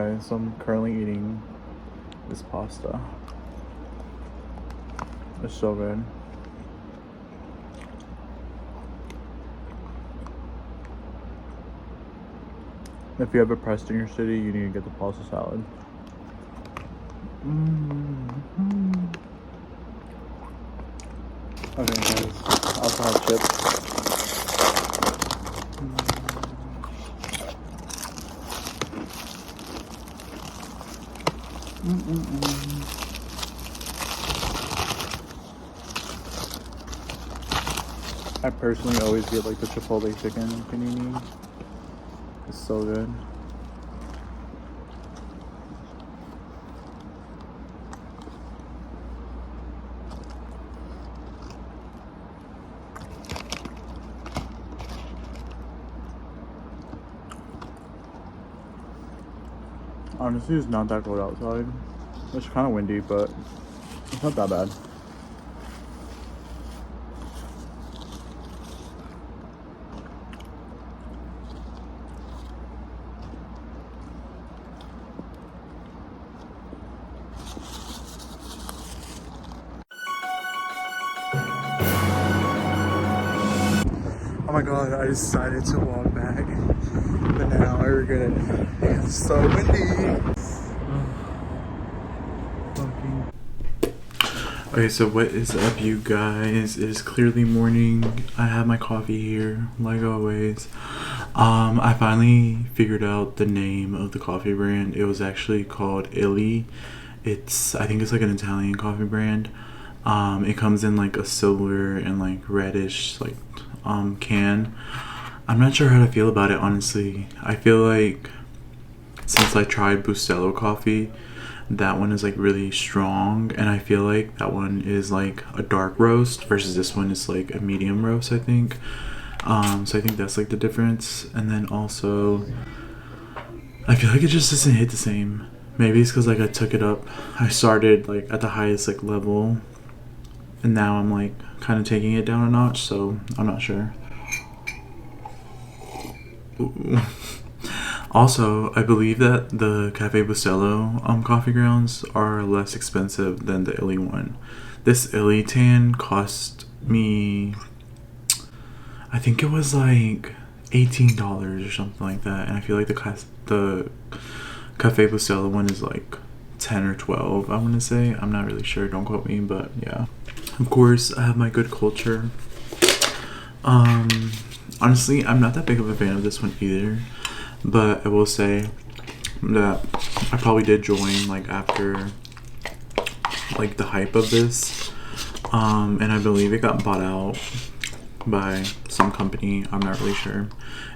guys, so I'm currently eating this pasta. It's so good. If you have a pressed in your city, you need to get the pasta salad. Okay guys, I also have chips. I personally always get like the Chipotle chicken panini. It's so good. Honestly, it's not that cold outside. It's kind of windy, but it's not that bad. Oh my god, I decided to walk back, but now I regret it. It's so windy. Okay, so what is up, you guys? It is clearly morning. I have my coffee here, like always. I finally figured out the name of the coffee brand. It was actually called Illy. I think it's like an Italian coffee brand. It comes in like a silver and like reddish like can. I'm not sure how to feel about it, honestly. I feel like since I tried Bustelo coffee, that one is like really strong, and I feel like that one is like a dark roast versus this one is like a medium roast, I think. So I think that's like the difference. And then also I feel like it just doesn't hit the same. Maybe it's because like I took it up, I started like at the highest like level, and now I'm like kind of taking it down a notch, so I'm not sure. Ooh. Also, I believe that the Cafe Bustelo coffee grounds are less expensive than the Illy one. This Illy tan cost me, I think it was like $18 or something like that, and I feel like the Cafe Bustelo one is like 10 or 12, I want to say. I'm not really sure, don't quote me, but yeah. Of course, I have my good culture. Honestly, I'm not that big of a fan of this one either, but I will say that I probably did join like after like the hype of this, and I believe it got bought out by some company, I'm not really sure,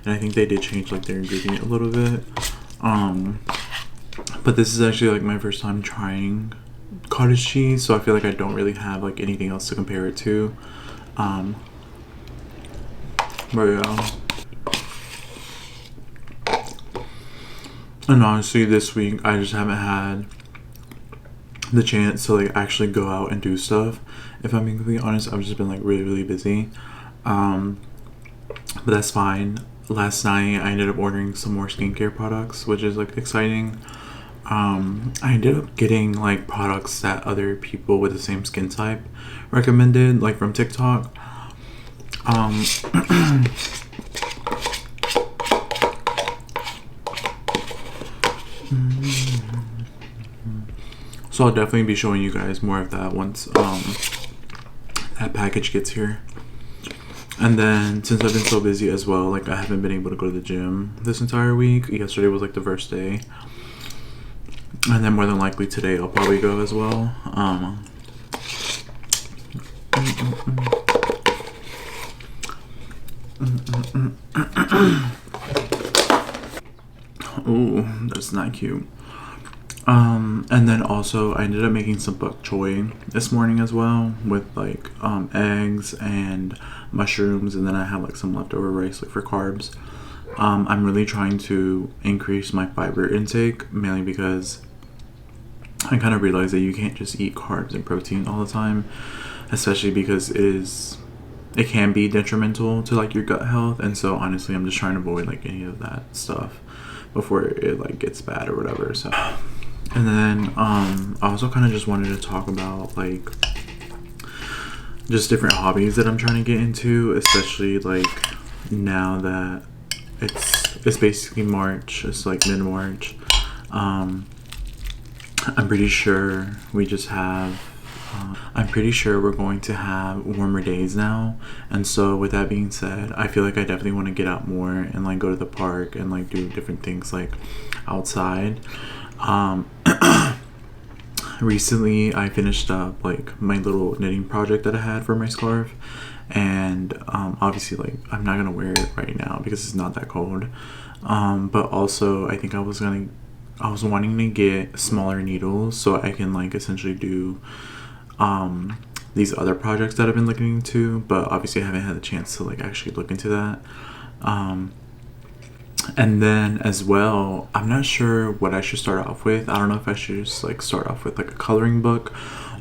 and I think they did change like their ingredient a little bit. But this is actually like my first time trying cottage cheese, so I feel like I don't really have like anything else to compare it to. But yeah. And honestly, this week I just haven't had the chance to like actually go out and do stuff. If I'm being completely honest, I've just been like really busy. But that's fine. Last night I ended up ordering some more skincare products, which is like exciting. I ended up getting like products that other people with the same skin type recommended, like from TikTok. So I'll definitely be showing you guys more of that once that package gets here. And then since I've been so busy as well, like I haven't been able to go to the gym this entire week. Yesterday was like the first day, and then more than likely today I'll probably go as well. Ooh, that's not cute. And then also I ended up making some bok choy this morning as well, with like eggs and mushrooms, and then I have like some leftover rice like for carbs. I'm really trying to increase my fiber intake, mainly because I kind of realized that you can't just eat carbs and protein all the time, especially because it can be detrimental to like your gut health. And so honestly, I'm just trying to avoid like any of that stuff. before it like gets bad or whatever. So, and then I also kind of just wanted to talk about like just different hobbies that I'm trying to get into, especially like now that it's basically March. It's like mid-March. I'm pretty sure we just have I'm pretty sure we're going to have warmer days now. And so with that being said, I feel like I definitely want to get out more and like go to the park and like do different things like outside. Recently I finished up like my little knitting project that I had for my scarf, and obviously like I'm not gonna wear it right now because it's not that cold, but also I think I was wanting to get smaller needles so I can like essentially do these other projects that I've been looking into, but obviously I haven't had a chance to like actually look into that. And then as well, I'm not sure what I should start off with. I don't know if I should just like start off with like a coloring book,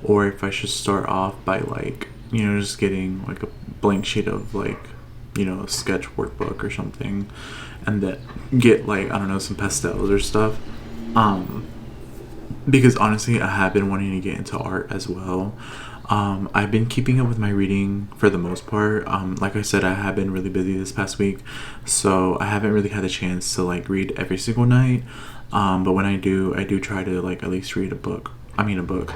or if I should start off by like, you know, just getting like a blank sheet of like, you know, a sketch workbook or something, and then get like, I don't know, some pastels or stuff. Because honestly, I have been wanting to get into art as well. I've been keeping up with my reading for the most part. Like I said, I have been really busy this past week, so I haven't really had a chance to like read every single night. But when I do try to like at least read a book. A book.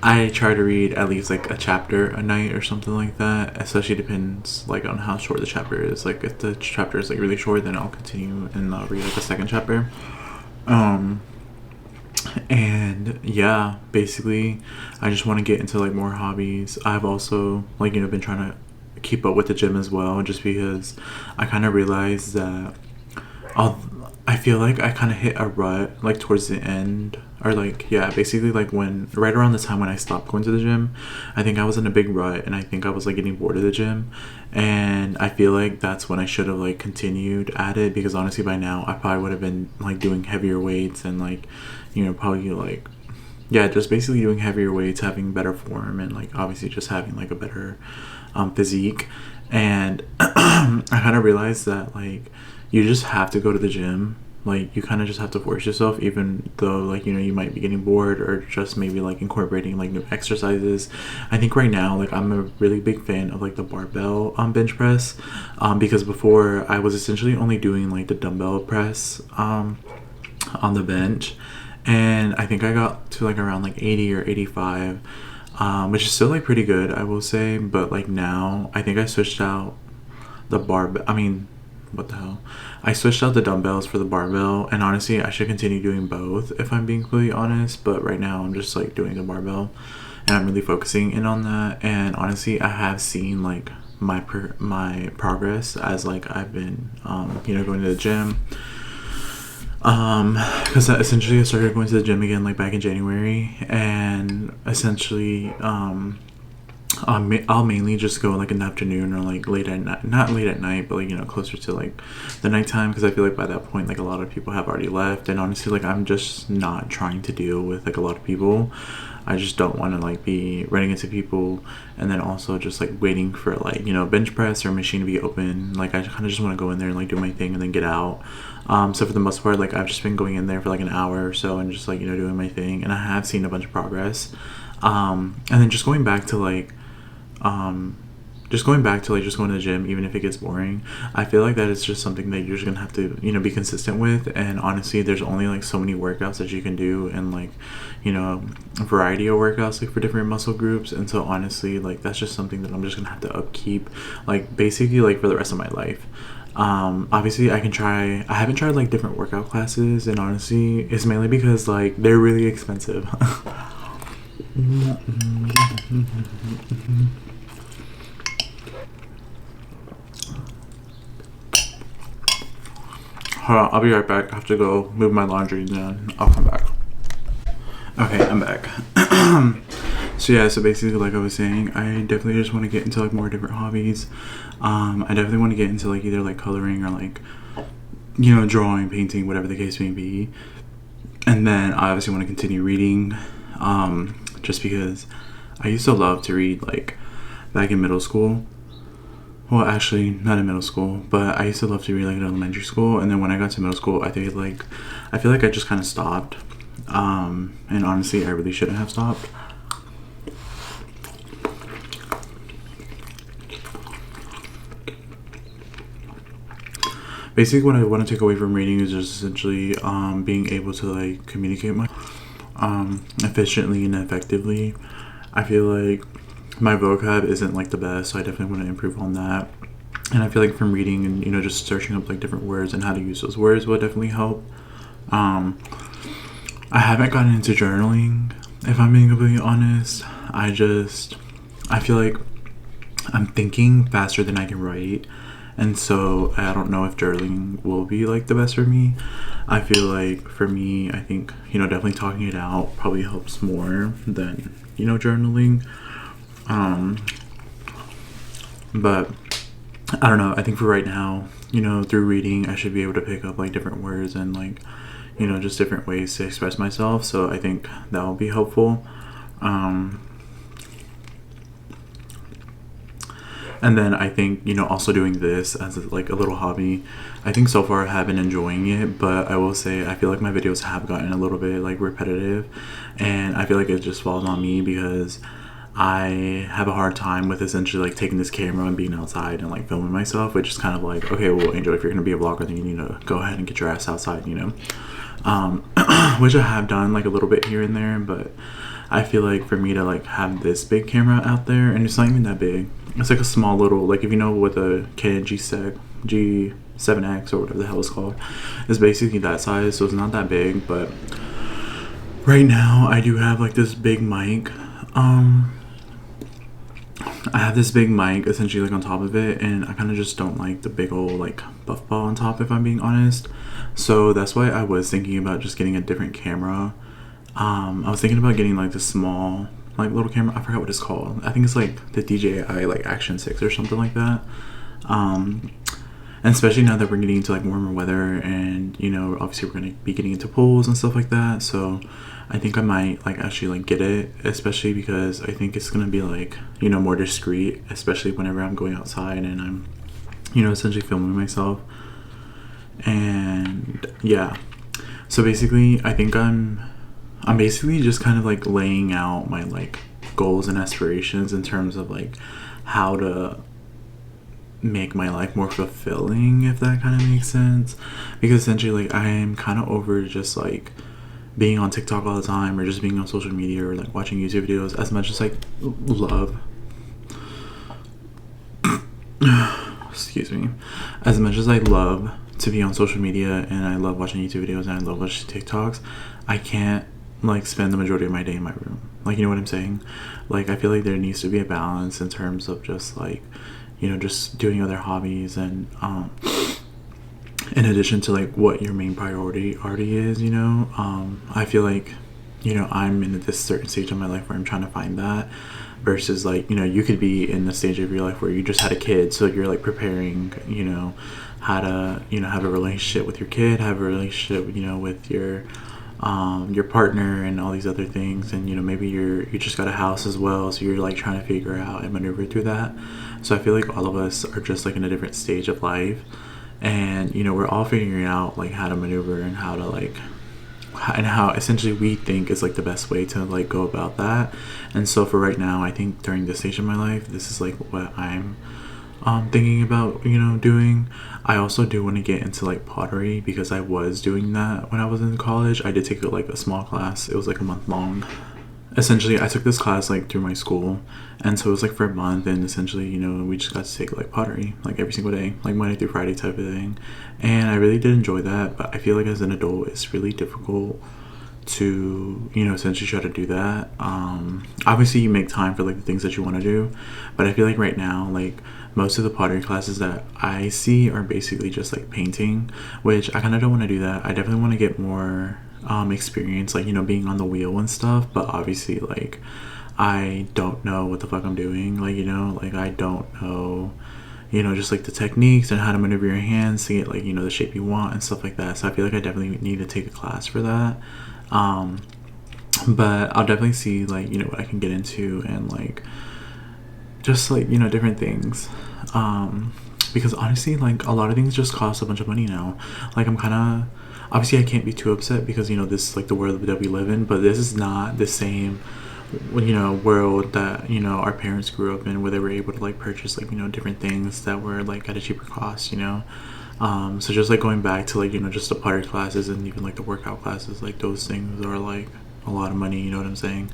I try to read at least like a chapter a night or something like that. Especially depends like on how short the chapter is. Like if the chapter is like really short, then I'll continue and I'll read like a second chapter. And yeah, basically I just want to get into like more hobbies. I've also like, you know, been trying to keep up with the gym as well, just because I kind of realized that I feel like I kind of hit a rut like towards the end, or like, yeah, basically like when right around the time when I stopped going to the gym. I think I was in a big rut, and I think I was like getting bored of the gym, and I feel like that's when I should have like continued at it, because honestly by now I probably would have been like doing heavier weights and like, you know, probably like, yeah, just basically doing heavier weights, having better form, and like obviously just having like a better physique. And I kind of realized that like you just have to go to the gym. Like you kind of just have to force yourself, even though like, you know, you might be getting bored, or just maybe like incorporating like new exercises. I think right now like I'm a really big fan of like the barbell bench press, because before I was essentially only doing like the dumbbell press on the bench, and I think I got to like around like 80 or 85, which is still like pretty good, I will say. But like now I think I switched out the barbell. What the hell? I switched out the dumbbells for the barbell, and honestly I should continue doing both if I'm being completely honest, but right now I'm just like doing the barbell, and I'm really focusing in on that. And honestly I have seen like my progress as like I've been you know, going to the gym, because essentially I started going to the gym again like back in January, and essentially I'll mainly just go like in the afternoon, or like late at night, not late at night, but like, you know, closer to like the nighttime, because I feel like by that point like a lot of people have already left, and honestly like I'm just not trying to deal with like a lot of people. I just don't want to like be running into people, and then also just like waiting for like, you know, bench press or machine to be open. Like I kind of just want to go in there and like do my thing and then get out. So for the most part, like I've just been going in there for like an hour or so and just like, you know, doing my thing, and I have seen a bunch of progress. And then just going back to like just going to the gym, even if it gets boring, I feel like that it's just something that you're just gonna have to, you know, be consistent with. And honestly there's only like so many workouts that you can do, and like, you know, a variety of workouts like for different muscle groups. And so honestly like that's just something that I'm just gonna have to upkeep like basically like for the rest of my life. Obviously I haven't tried like different workout classes, and honestly it's mainly because like they're really expensive. Hold on, I'll be right back. I have to go move my laundry, and then I'll come back. Okay, I'm back. So yeah, so basically like I was saying, I definitely just want to get into like more different hobbies. I definitely want to get into like either like coloring or like, you know, drawing, painting, whatever the case may be. And then I obviously want to continue reading, just because I used to love to read like back in middle school. Well, actually, not in middle school, but I used to love to read like in elementary school, and then when I got to middle school, I feel like I just kind of stopped. And honestly, I really shouldn't have stopped. Basically, what I want to take away from reading is just essentially being able to like communicate my efficiently and effectively. I feel like my vocab isn't like the best, so I definitely want to improve on that. And I feel like from reading and just searching up like different words and how to use those words will definitely help. Um, I haven't gotten into journaling, if I'm being completely honest. I feel like I'm thinking faster than I can write, and so I don't know if journaling will be like the best for me. I feel like for me, I think definitely talking it out probably helps more than journaling. Um, but I don't know. I think for right now, through reading, I should be able to pick up like different words and like just different ways to express myself. So I think that will be helpful. Um, And then I think, also doing this as like a little hobby, I think so far I have been enjoying it, but I will say I feel like my videos have gotten a little bit like repetitive, and I feel like it just falls on me because I have a hard time with essentially like taking this camera and being outside and like filming myself, which is kind of like, okay, well, Angel, if you're going to be a vlogger, then you need to go ahead and get your ass outside. Um, which I have done like a little bit here and there, but I feel like for me to like have this big camera out there, and it's not even that big. It's like a small little, like if you know what the Canon G7X or whatever the hell it's called, it's basically that size, so it's not that big. But right now I do have like this big mic. I have this big mic essentially like on top of it, and I kind of just don't like the big old like buff ball on top, if I'm being honest. So that's why I was thinking about just getting a different camera. I was thinking about getting like this small like little camera. I forgot what it's called. I think it's like the DJI like Action 6 or something like that. And especially now that we're getting into like warmer weather, and obviously we're gonna be getting into pools and stuff like that. So I think I might like actually like get it, especially because I think it's gonna be like more discreet, especially whenever I'm going outside and I'm essentially filming myself. And yeah, so basically I think I'm basically just kind of like laying out my like goals and aspirations in terms of like how to make my life more fulfilling, if that kind of makes sense. Because essentially like I am kind of over just like being on TikTok all the time, or just being on social media, or like watching YouTube videos. As much as like love excuse me, as much as I love to be on social media and I love watching YouTube videos and I love watching TikToks, I can't like spend the majority of my day in my room. Like, you know what I'm saying? Like, I feel like there needs to be a balance in terms of just like just doing other hobbies, and in addition to like what your main priority already is. I feel like I'm in this certain stage of my life where I'm trying to find that, versus like you could be in the stage of your life where you just had a kid, so you're like preparing how to have a relationship with your kid, have a relationship with your partner, and all these other things. And maybe you just got a house as well, so you're like trying to figure out and maneuver through that. So I feel like all of us are just like in a different stage of life, and we're all figuring out like how to maneuver and how to like and how essentially we think is like the best way to like go about that. And so for right now, I think during this stage of my life, this is like what I'm thinking about doing. I also do want to get into like pottery, because I was doing that when I was in college. I did take like a small class. It was like a month long. Essentially I took this class like through my school, and so it was like for a month, and essentially we just got to take like pottery like every single day, like Monday through Friday type of thing. And I really did enjoy that, but I feel like as an adult it's really difficult to essentially try to do that. Obviously you make time for like the things that you want to do, but I feel like right now like most of the pottery classes that I see are basically just like painting, which I kind of don't want to do that. I definitely want to get more experience like being on the wheel and stuff, but obviously like I don't know what the fuck I'm doing. Like like I don't know just like the techniques and how to maneuver your hands to get like the shape you want and stuff like that. So I feel like I definitely need to take a class for that. But I'll definitely see like what I can get into, and like just like, different things. Because honestly, like, a lot of things just cost a bunch of money now. Like, I'm kind of, obviously I can't be too upset because this is like the world that we live in, but this is not the same world that our parents grew up in, where they were able to like purchase like different things that were like at a cheaper cost. So just like going back to like just the pottery classes and even like the workout classes, like those things are like a lot of money, you know what I'm saying?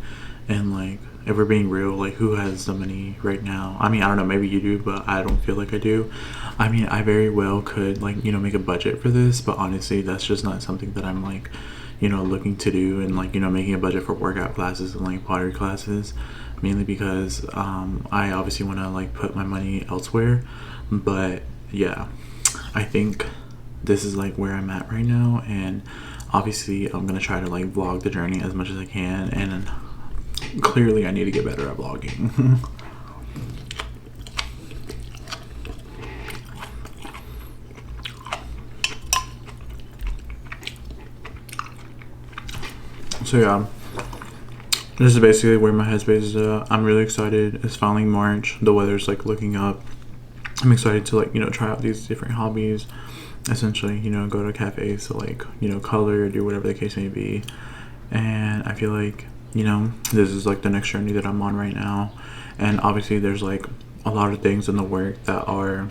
And like, if we're being real, like, who has the money right now? I mean, I don't know, maybe you do, but I don't feel like I do. I mean, I very well could like make a budget for this, but honestly that's just not something that I'm like looking to do. And like making a budget for workout classes and like pottery classes, mainly because I obviously want to like put my money elsewhere. But yeah, I think this is like where I'm at right now, and obviously I'm gonna try to like vlog the journey as much as I can, and clearly I need to get better at vlogging. So yeah, this is basically where my headspace is at. I'm really excited. It's finally March. The weather's like looking up. I'm excited to like try out these different hobbies. Essentially, go to cafes to like color, do whatever the case may be. And I feel like this is like the next journey that I'm on right now. And obviously there's like a lot of things in the work that are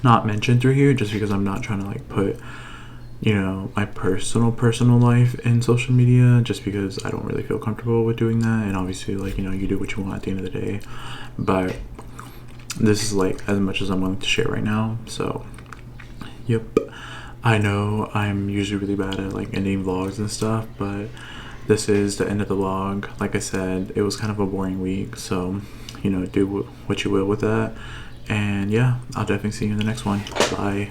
not mentioned through here, just because I'm not trying to like put my personal life in social media, just because I don't really feel comfortable with doing that. And obviously like you do what you want at the end of the day, but this is like as much as I'm willing to share right now. So yep, I know I'm usually really bad at like ending vlogs and stuff, but this is the end of the vlog. Like I said, it was kind of a boring week, so do what you will with that. And yeah, I'll definitely see you in the next one. Bye.